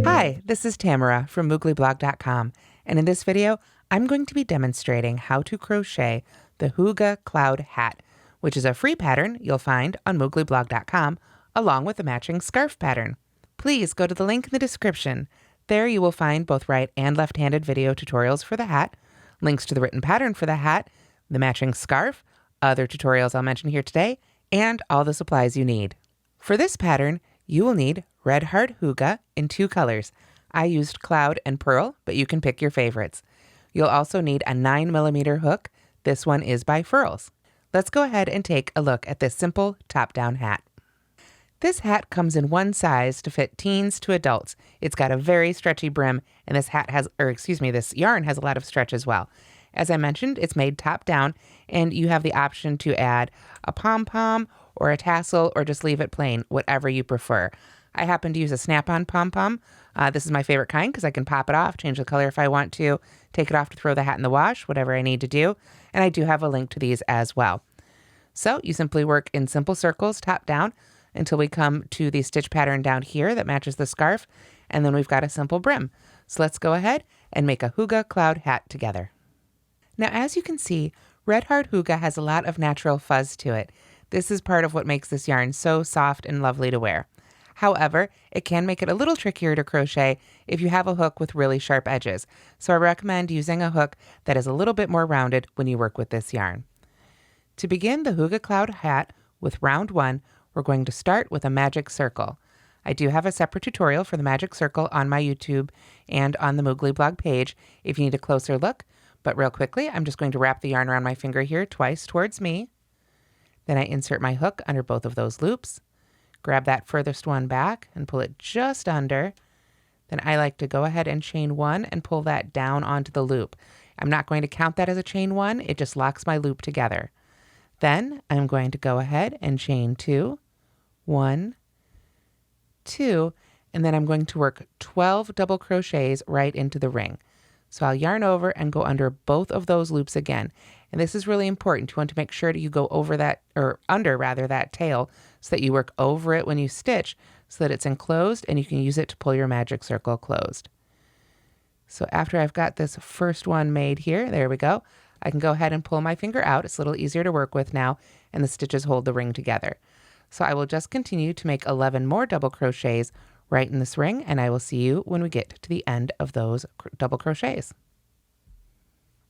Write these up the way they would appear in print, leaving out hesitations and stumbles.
Hi, this is Tamara from mooglyblog.com, and in this video, I'm going to be demonstrating how to crochet the Hygge cloud hat, which is a free pattern you'll find on mooglyblog.com, along with a matching scarf pattern. Please go to the link in the description. There you will find both right and left-handed video tutorials for the hat, links to the written pattern for the hat, the matching scarf, other tutorials I'll mention here today, and all the supplies you need. For this pattern, you will need Red Heart Hygge in 2 colors. I used Cloud and Pearl, but you can pick your favorites. You'll also need a 9mm hook. This one is by Furls. Let's go ahead and take a look at this simple top-down hat. This hat comes in one size to fit teens to adults. It's got a very stretchy brim, and this yarn has a lot of stretch as well. As I mentioned, it's made top down, and you have the option to add a pom-pom or a tassel or just leave it plain, whatever you prefer. I happen to use a snap-on pom-pom. This is my favorite kind because I can pop it off, change the color if I want to, take it off to throw the hat in the wash, whatever I need to do. And I do have a link to these as well. So you simply work in simple circles top down until we come to the stitch pattern down here that matches the scarf. And then we've got a simple brim. So let's go ahead and make a Hygge cloud hat together. Now, as you can see, Red Heart Hygge has a lot of natural fuzz to it. This is part of what makes this yarn so soft and lovely to wear. However, it can make it a little trickier to crochet if you have a hook with really sharp edges. So I recommend using a hook that is a little bit more rounded when you work with this yarn. To begin the Hygge cloud hat with round 1, we're going to start with a magic circle. I do have a separate tutorial for the magic circle on my YouTube and on the Moogly blog page if you need a closer look. But real quickly, I'm just going to wrap the yarn around my finger here twice towards me. Then I insert my hook under both of those loops. Grab that furthest one back and pull it just under. Then I like to go ahead and chain 1 and pull that down onto the loop. I'm not going to count that as a chain 1, it just locks my loop together. Then I'm going to go ahead and chain 2, 1, 2, and then I'm going to work 12 double crochets right into the ring. So I'll yarn over and go under both of those loops again. And this is really important. You want to make sure that you go over that, or under rather, that tail so that you work over it when you stitch so that it's enclosed and you can use it to pull your magic circle closed. So after I've got this first one made here, there we go, I can go ahead and pull my finger out. It's a little easier to work with now, and the stitches hold the ring together. So I will just continue to make 11 more double crochets right in this ring, and I will see you when we get to the end of those double crochets.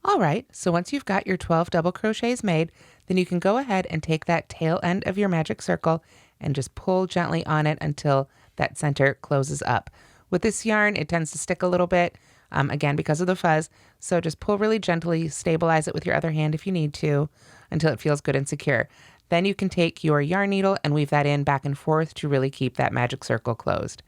All right, so once you've got your 12 double crochets made, then you can go ahead and take that tail end of your magic circle and just pull gently on it until that center closes up. With this yarn, it tends to stick a little bit, again, because of the fuzz, so just pull really gently, stabilize it with your other hand if you need to, until it feels good and secure. Then you can take your yarn needle and weave that in back and forth to really keep that magic circle closed.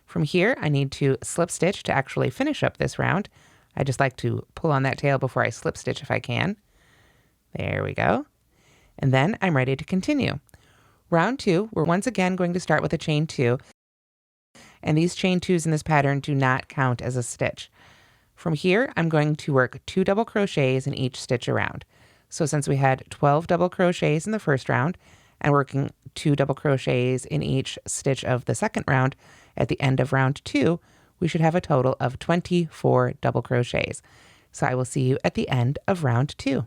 From here, I need to slip stitch to actually finish up this round. I just like to pull on that tail before I slip stitch if I can. There we go. And then I'm ready to continue. Round 2, we're once again going to start with a chain 2. And these chain 2s in this pattern do not count as a stitch. From here, I'm going to work 2 double crochets in each stitch around. So since we had 12 double crochets in the first round and working 2 double crochets in each stitch of the second round, at the end of round 2, we should have a total of 24 double crochets. So I will see you at the end of round 2.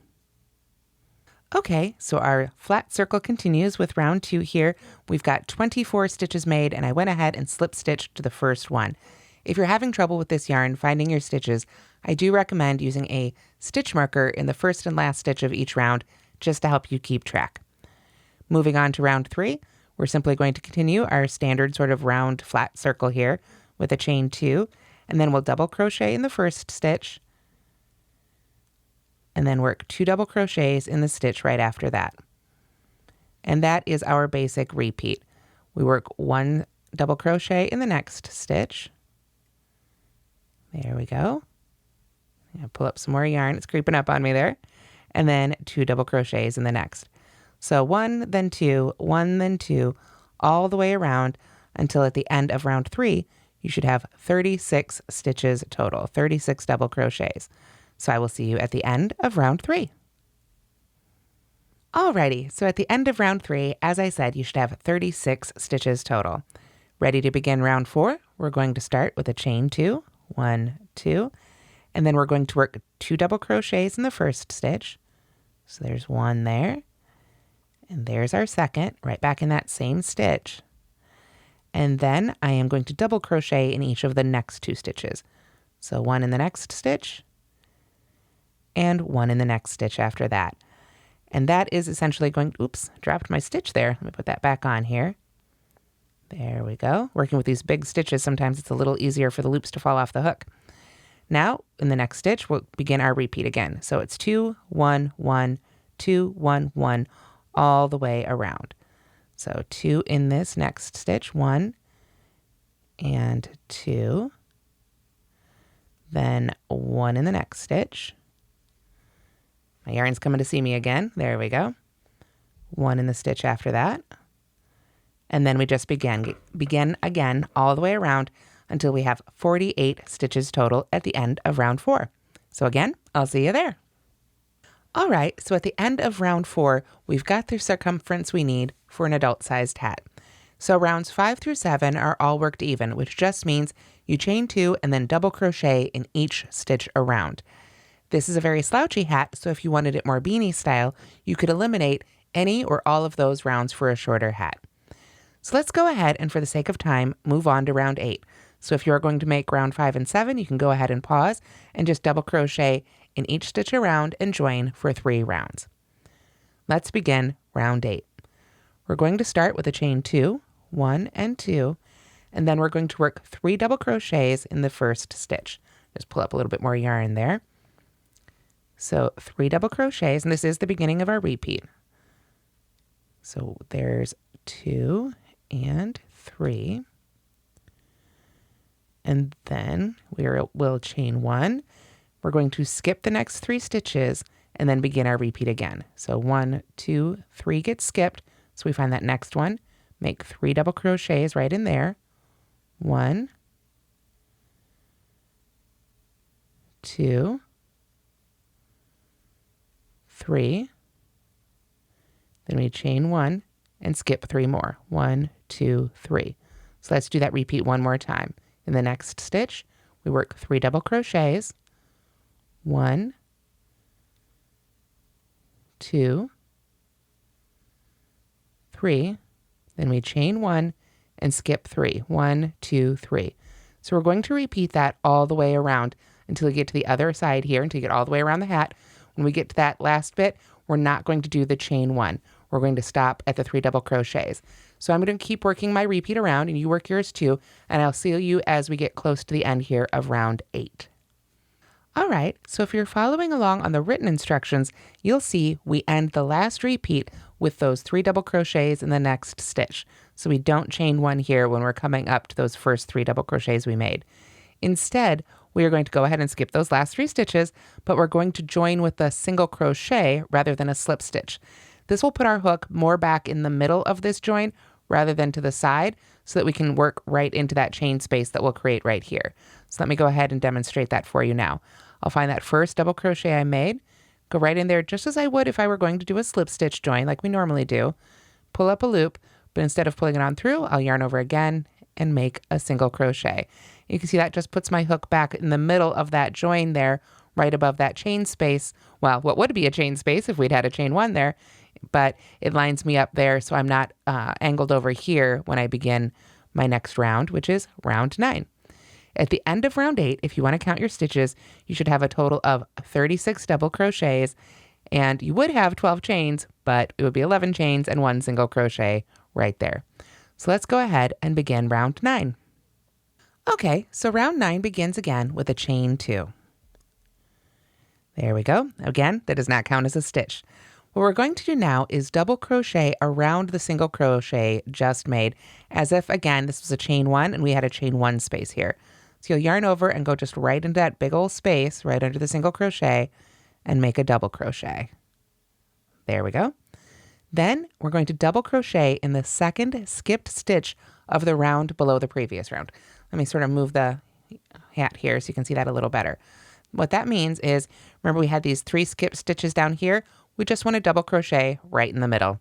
Okay, so our flat circle continues with round 2 here. We've got 24 stitches made, and I went ahead and slip stitched to the first one. If you're having trouble with this yarn finding your stitches, I do recommend using a stitch marker in the first and last stitch of each round just to help you keep track. Moving on to round 3, we're simply going to continue our standard sort of round flat circle here with a chain 2, and then we'll double crochet in the first stitch, and then work 2 double crochets in the stitch right after that. And that is our basic repeat. We work 1 double crochet in the next stitch. There we go. I'm gonna pull up some more yarn. It's creeping up on me there. And then 2 double crochets in the next. So 1, then 2, 1, then 2, all the way around until at the end of round 3, you should have 36 stitches total, 36 double crochets. So I will see you at the end of round 3. Alrighty, so at the end of round 3, as I said, you should have 36 stitches total. Ready to begin round 4? We're going to start with a chain 2, 1, 2, and then we're going to work 2 double crochets in the first stitch. So there's 1 there, and there's our second, right back in that same stitch. And then I am going to double crochet in each of the next 2 stitches. So 1 in the next stitch, and 1 in the next stitch after that. And that is essentially going, oops, dropped my stitch there. Let me put that back on here. There we go. Working with these big stitches, sometimes it's a little easier for the loops to fall off the hook. Now, in the next stitch, we'll begin our repeat again. So it's 2, 1, 1, 2, 1, 1, all the way around. So 2 in this next stitch, 1 and 2. Then 1 in the next stitch. My yarn's coming to see me again. There we go. 1 in the stitch after that. And then we just begin again all the way around until we have 48 stitches total at the end of round 4. So again, I'll see you there. All right, so at the end of round 4, we've got the circumference we need for an adult-sized hat. So rounds 5 through 7 are all worked even, which just means you chain 2 and then double crochet in each stitch around. This is a very slouchy hat, so if you wanted it more beanie style, you could eliminate any or all of those rounds for a shorter hat. So let's go ahead and, for the sake of time, move on to round 8. So if you're going to make round 5 and 7, you can go ahead and pause and just double crochet in each stitch around and join for 3 rounds. Let's begin round 8. We're going to start with a chain 2, 1 and 2, and then we're going to work 3 double crochets in the first stitch. Just pull up a little bit more yarn there. So 3 double crochets, and this is the beginning of our repeat. So there's 2 and 3. And then we'll chain 1. We're going to skip the next 3 stitches and then begin our repeat again. So 1, 2, 3 gets skipped. So we find that next one, make 3 double crochets right in there. 1, 2, 3. Then we chain 1 and skip 3 more. 1, 2, 3. So let's do that repeat one more time. In the next stitch, we work 3 double crochets. 1, 2, 3. Then we chain 1 and skip 3. 1, 2, 3. So we're going to repeat that all the way around until we get to the other side here, until you get all the way around the hat. When we get to that last bit, we're not going to do the chain 1. We're going to stop at the 3 double crochets. So I'm going to keep working my repeat around, and you work yours too, and I'll see you as we get close to the end here of round 8. All right, so if you're following along on the written instructions, you'll see we end the last repeat with those 3 double crochets in the next stitch. So we don't chain 1 here when we're coming up to those first 3 double crochets we made. Instead, we are going to go ahead and skip those last 3 stitches, but we're going to join with a single crochet rather than a slip stitch. This will put our hook more back in the middle of this join rather than to the side, so that we can work right into that chain space that we'll create right here. So let me go ahead and demonstrate that for you now. I'll find that first double crochet I made, go right in there just as I would if I were going to do a slip stitch join like we normally do, pull up a loop, but instead of pulling it on through, I'll yarn over again and make a single crochet. You can see that just puts my hook back in the middle of that join there, right above that chain space. Well, what would be a chain space if we'd had a chain 1 there, but it lines me up there so I'm not angled over here when I begin my next round, which is round 9. At the end of round 8, if you want to count your stitches, you should have a total of 36 double crochets, and you would have 12 chains, but it would be 11 chains and 1 single crochet right there. So let's go ahead and begin round 9. Okay, so round 9 begins again with a chain 2. There we go. Again, that does not count as a stitch. What we're going to do now is double crochet around the single crochet just made, as if, again, this was a chain 1 and we had a chain 1 space here. So you'll yarn over and go just right into that big old space right under the single crochet and make a double crochet. There we go. Then we're going to double crochet in the second skipped stitch of the round below the previous round. Let me sort of move the hat here so you can see that a little better. What that means is, remember we had these 3 skip stitches down here? we just want to double crochet right in the middle. A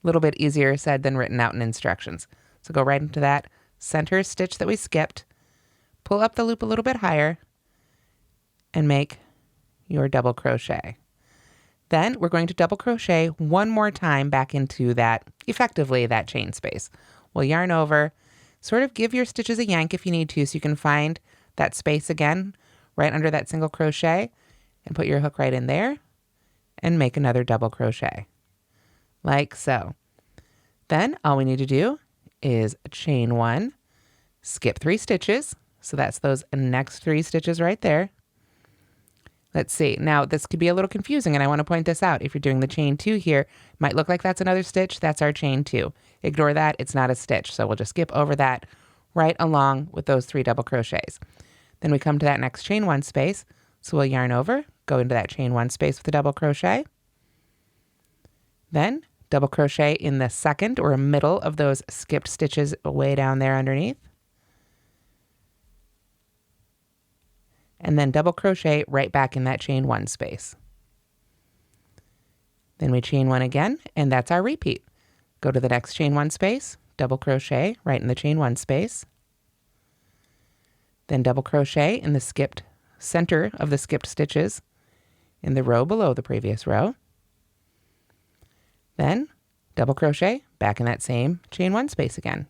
little bit easier said than written out in instructions. So go right into that center stitch that we skipped, pull up the loop a little bit higher, and make your double crochet. Then we're going to double crochet one more time back into that, effectively that chain space. We'll yarn over, sort of give your stitches a yank if you need to so you can find that space again right under that single crochet and put your hook right in there and make another double crochet like so. Then all we need to do is chain 1, skip 3 stitches. So that's those next 3 stitches right there. Let's see. Now this could be a little confusing and I want to point this out. If you're doing the chain 2 here, it might look like that's another stitch. That's our chain 2. Ignore that. It's not a stitch. So we'll just skip over that right along with those 3 double crochets. Then we come to that next chain 1 space. So we'll yarn over, go into that chain 1 space with a double crochet. Then double crochet in the second or middle of those skipped stitches way down there underneath. And then double crochet right back in that chain 1 space. Then we chain 1 again, and that's our repeat. Go to the next chain 1 space, double crochet right in the chain 1 space. Then double crochet in the skipped center of the skipped stitches in the row below the previous row. Then double crochet back in that same chain 1 space again.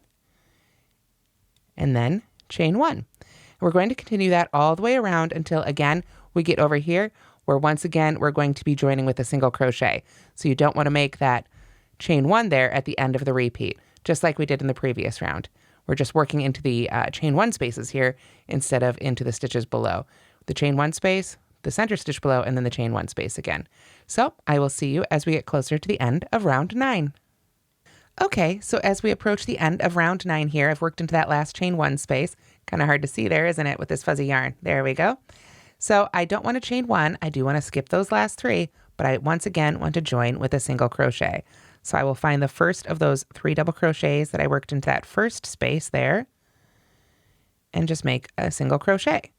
And then chain 1. We're going to continue that all the way around until, again, we get over here where once again we're going to be joining with a single crochet. So you don't want to make that chain 1 there at the end of the repeat, just like we did in the previous round. We're just working into the chain 1 spaces here instead of into the stitches below. The chain 1 space, the center stitch below, and then the chain 1 space again. So I will see you as we get closer to the end of round 9. Okay, so as we approach the end of round 9 here, I've worked into that last chain 1 space. Kind of hard to see there, isn't it, with this fuzzy yarn? There we go. So I don't want to chain 1. I do want to skip those last 3, but I once again want to join with a single crochet. So I will find the first of those 3 double crochets that I worked into that first space there and just make a single crochet.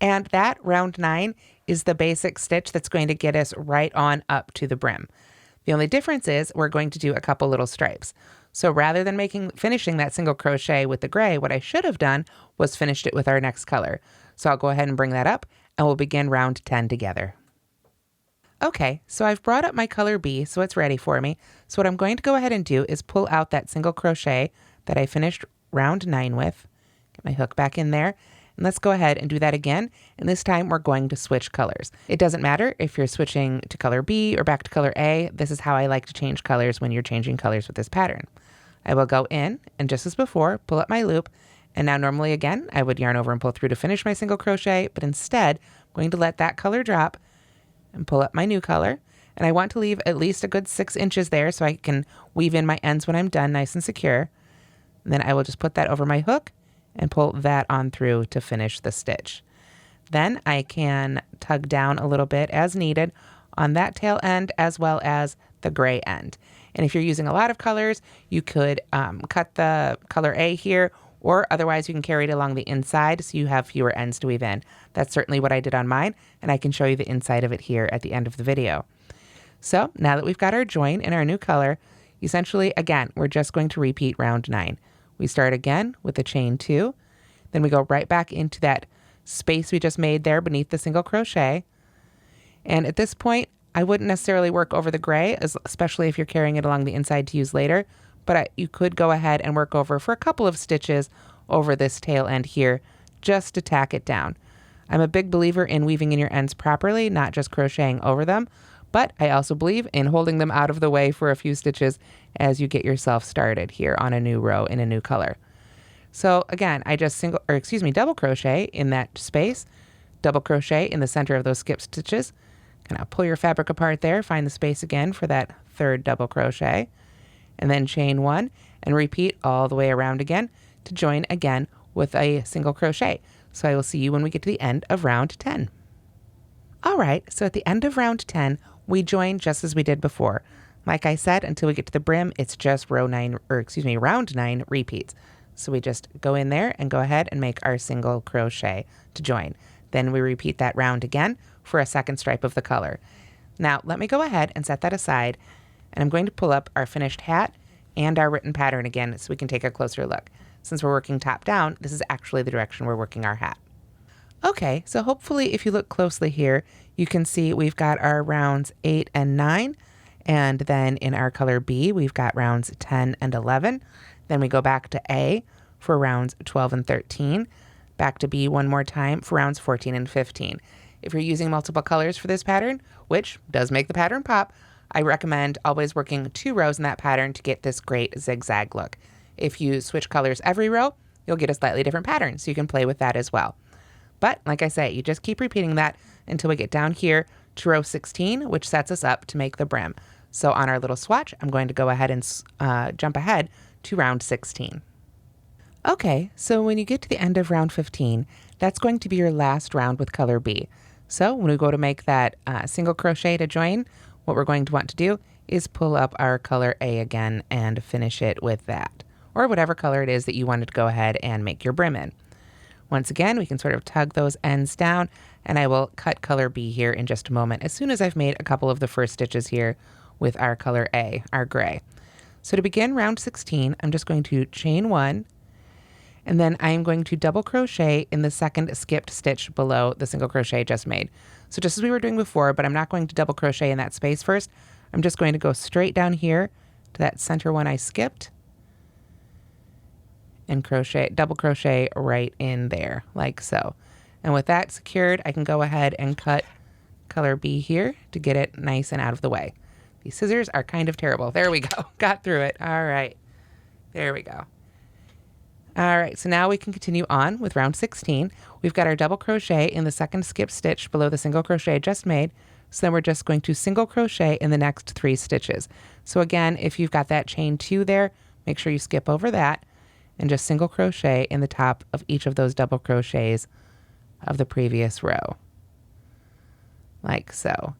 And that round 9 is the basic stitch that's going to get us right on up to the brim. The only difference is we're going to do a couple little stripes. So rather than finishing that single crochet with the gray, what I should have done was finished it with our next color. So I'll go ahead and bring that up and we'll begin round 10 together. Okay, so I've brought up my color B, so it's ready for me. So what I'm going to go ahead and do is pull out that single crochet that I finished round 9 with. Get my hook back in there. And let's go ahead and do that again. And this time we're going to switch colors. It doesn't matter if you're switching to color B or back to color A. This is how I like to change colors when you're changing colors with this pattern. I will go in and just as before, pull up my loop. And now normally again, I would yarn over and pull through to finish my single crochet, but instead I'm going to let that color drop and pull up my new color. And I want to leave at least a good 6 inches there so I can weave in my ends when I'm done nice and secure. And then I will just put that over my hook and pull that on through to finish the stitch. Then I can tug down a little bit as needed on that tail end as well as the gray end. And if you're using a lot of colors, you could cut the color A here, or otherwise you can carry it along the inside so you have fewer ends to weave in. That's certainly what I did on mine, and I can show you the inside of it here at the end of the video. So now that we've got our join in our new color, essentially, again, we're just going to repeat round 9. We start again with the chain 2, then we go right back into that space we just made there beneath the single crochet. And at this point, I wouldn't necessarily work over the gray, especially if you're carrying it along the inside to use later, but you could go ahead and work over for a couple of stitches over this tail end here, just to tack it down. I'm a big believer in weaving in your ends properly, not just crocheting over them, but I also believe in holding them out of the way for a few stitches as you get yourself started here on a new row in a new color. So again, I just double crochet in that space, double crochet in the center of those skip stitches. Kind of pull your fabric apart there, find the space again for that third double crochet, and then chain 1 and repeat all the way around again to join again with a single crochet. So I will see you when we get to the end of round 10. All right, so at the end of round 10, we join just as we did before. Like I said, until we get to the brim, it's just round 9 repeats. So we just go in there and go ahead and make our single crochet to join. Then we repeat that round again for a second stripe of the color. Now let me go ahead and set that aside, and I'm going to pull up our finished hat and our written pattern again so we can take a closer look. Since we're working top down, this is actually the direction we're working our hat. Okay, so hopefully if you look closely here, you can see we've got our rounds 8 and 9, and then in our color B, we've got rounds 10 and 11. Then we go back to A for rounds 12 and 13, back to B one more time for rounds 14 and 15. If you're using multiple colors for this pattern, which does make the pattern pop, I recommend always working 2 rows in that pattern to get this great zigzag look. If you switch colors every row, you'll get a slightly different pattern, so you can play with that as well. But like I say, you just keep repeating that until we get down here to row 16, which sets us up to make the brim. So on our little swatch, I'm going to go ahead and jump ahead to round 16. Okay, so when you get to the end of round 15, that's going to be your last round with color B. So when we go to make that single crochet to join, what we're going to want to do is pull up our color A again and finish it with that, or whatever color it is that you wanted to go ahead and make your brim in. Once again, we can sort of tug those ends down, and I will cut color B here in just a moment as soon as I've made a couple of the first stitches here with our color A, our gray. So to begin round 16, I'm just going to chain 1, and then I'm going to double crochet in the second skipped stitch below the single crochet I just made. So just as we were doing before, but I'm not going to double crochet in that space first. I'm just going to go straight down here to that center one I skipped and crochet, double crochet right in there like so. And with that secured, I can go ahead and cut color B here to get it nice and out of the way. These scissors are kind of terrible. There we go. Got through it. All right. There we go. All right, so now we can continue on with round 16. We've got our double crochet in the second skip stitch below the single crochet I just made. So then we're just going to single crochet in the next 3 stitches. So again, if you've got that chain 2 there, make sure you skip over that and just single crochet in the top of each of those double crochets of the previous row, like so.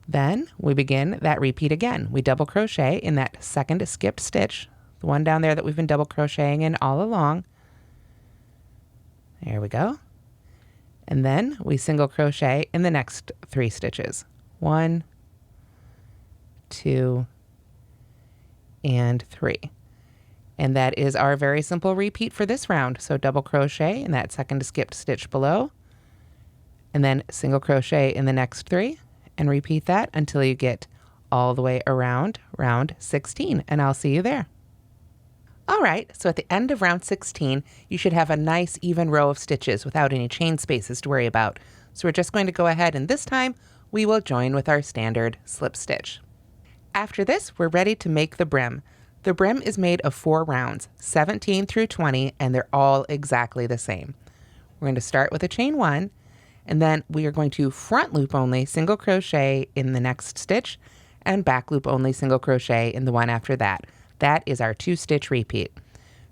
Then we begin that repeat again. We double crochet in that second skipped stitch, the one down there that we've been double crocheting in all along. There we go. And then we single crochet in the next 3 stitches. 1, 2, and 3. And that is our very simple repeat for this round. So double crochet in that second skipped stitch below, and then single crochet in the next 3, and repeat that until you get all the way around round 16, and I'll see you there. All right, so at the end of round 16, you should have a nice even row of stitches without any chain spaces to worry about. So we're just going to go ahead, and this time we will join with our standard slip stitch. After this, we're ready to make the brim. The brim is made of 4 rounds, 17 through 20, and they're all exactly the same. We're going to start with a chain 1, and then we are going to front loop only single crochet in the next stitch, and back loop only single crochet in the one after that. That is our 2-stitch repeat.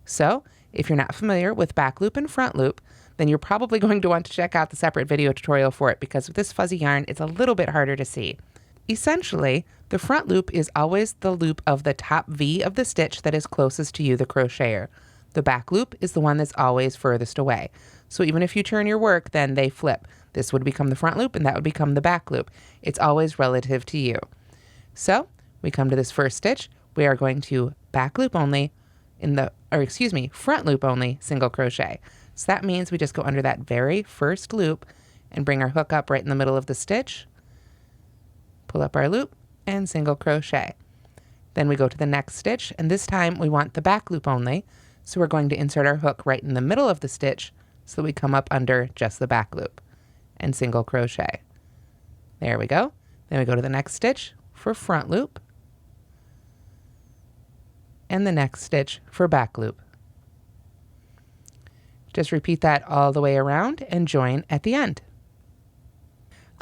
So if you're not familiar with back loop and front loop, then you're probably going to want to check out the separate video tutorial for it, because with this fuzzy yarn, it's a little bit harder to see. Essentially, the front loop is always the loop of the top V of the stitch that is closest to you, the crocheter. The back loop is the one that's always furthest away. So even if you turn your work, then they flip. This would become the front loop and that would become the back loop. It's always relative to you. So we come to this first stitch. We are going to back loop only front loop only single crochet. So that means we just go under that very first loop and bring our hook up right in the middle of the stitch, pull up our loop, and single crochet. Then we go to the next stitch, and this time we want the back loop only. So we're going to insert our hook right in the middle of the stitch so that we come up under just the back loop and single crochet. There we go. Then we go to the next stitch for front loop and the next stitch for back loop. Just repeat that all the way around and join at the end.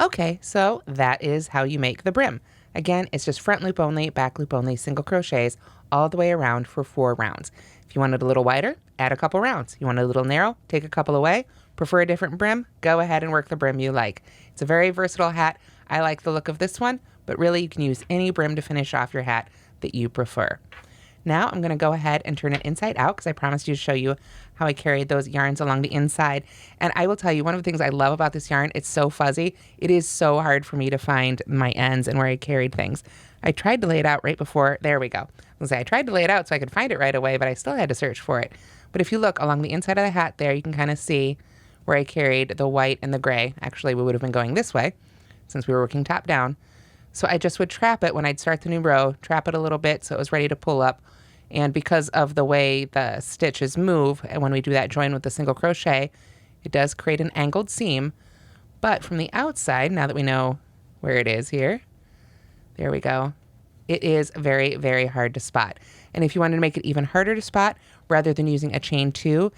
Okay, so that is how you make the brim. Again, it's just front loop only, back loop only, single crochets all the way around for 4 rounds. If you want it a little wider, add a couple rounds. You want it a little narrow, take a couple away. Prefer a different brim, go ahead and work the brim you like. It's a very versatile hat. I like the look of this one, but really you can use any brim to finish off your hat that you prefer. Now I'm going to go ahead and turn it inside out because I promised you to show you how I carried those yarns along the inside. And I will tell you, one of the things I love about this yarn, it's so fuzzy. It is so hard for me to find my ends and where I carried things. I tried to lay it out right before. There we go. I tried to lay it out so I could find it right away, but I still had to search for it. But if you look along the inside of the hat there, you can kind of see where I carried the white and the gray. Actually, we would have been going this way since we were working top down. So I just would trap it when I'd start the new row, trap it a little bit so it was ready to pull up. And because of the way the stitches move, and when we do that join with the single crochet, it does create an angled seam. But from the outside, now that we know where it is here, there we go, it is very, very hard to spot. And if you wanted to make it even harder to spot, rather than using a chain 2,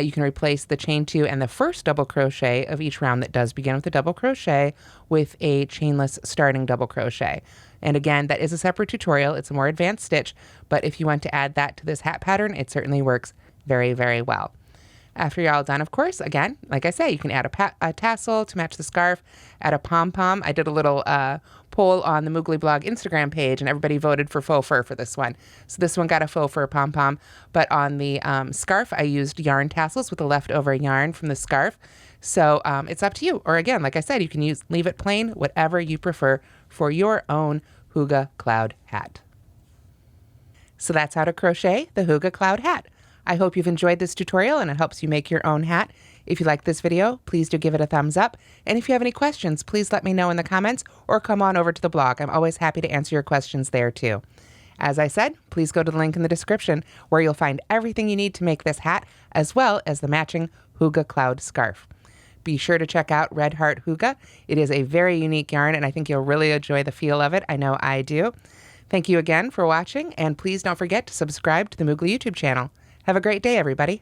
you can replace the chain 2 and the first double crochet of each round that does begin with a double crochet with a chainless starting double crochet. And again, that is a separate tutorial. It's a more advanced stitch, but if you want to add that to this hat pattern, it certainly works very, very well. After you're all done, of course, again, like I say, you can add a tassel to match the scarf, add a pom-pom. I did a little poll on the Moogly blog Instagram page, and everybody voted for faux fur for this one. So this one got a faux fur pom-pom, but on the scarf, I used yarn tassels with the leftover yarn from the scarf. So it's up to you. Or again, like I said, you can leave it plain, whatever you prefer for your own Hygge cloud hat. So that's how to crochet the Hygge cloud hat. I hope you've enjoyed this tutorial and it helps you make your own hat. If you like this video, please do give it a thumbs up. And if you have any questions, please let me know in the comments or come on over to the blog. I'm always happy to answer your questions there too. As I said, please go to the link in the description where you'll find everything you need to make this hat, as well as the matching Hygge cloud scarf. Be sure to check out Red Heart Hygge. It is a very unique yarn, and I think you'll really enjoy the feel of it. I know I do. Thank you again for watching, and please don't forget to subscribe to the Moogly YouTube channel. Have a great day, everybody.